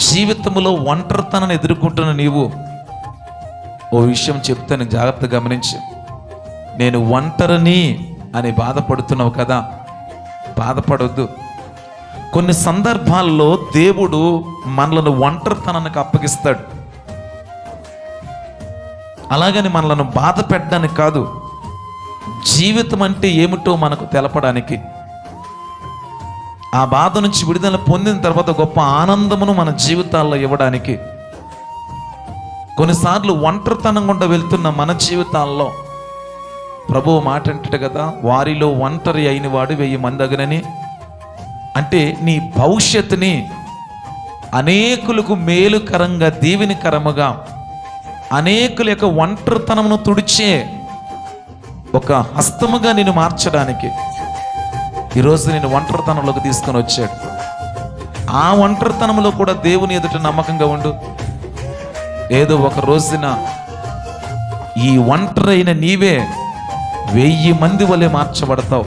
జీవితంలో ఒంటరితనాన్ని ఎదుర్కొంటున్న నీవు ఓ విషయం చెప్తాను, జాగ్రత్తగా గమనించు. నేను ఒంటరిని అని బాధపడుతున్నావు కదా, బాధపడొద్దు. కొన్ని సందర్భాల్లో దేవుడు మనలను ఒంటరితనానికి అప్పగిస్తాడు. అలాగని మనలను బాధ పెట్టడానికి కాదు, జీవితం అంటే ఏమిటో మనకు తెలపడానికి, ఆ బాధ నుంచి విడుదల పొందిన తర్వాత గొప్ప ఆనందమును మన జీవితాల్లో ఇవ్వడానికి. కొన్నిసార్లు ఒంటరితనం గుండా వెళ్తున్న మన జీవితాల్లో ప్రభువు మాట అంటాడు కదా, వారిలో ఒంటరి అయిన వాడు 1000 మంది అగునని. అంటే నీ భవిష్యత్తుని అనేకులకు మేలుకరంగా, దీవెనకరముగా, అనేకుల యొక్క ఒంటరితనమును తుడిచే ఒక హస్తముగా నేను మార్చడానికి ఈరోజు నేను ఒంటరితనంలోకి తీసుకొని వచ్చాడు. ఆ ఒంటరితనంలో కూడా దేవుని ఎదుట నమ్మకంగా ఉండు. ఏదో ఒక రోజున ఈ ఒంటరైన నీవే 1000 మంది వలె మార్చబడతావు.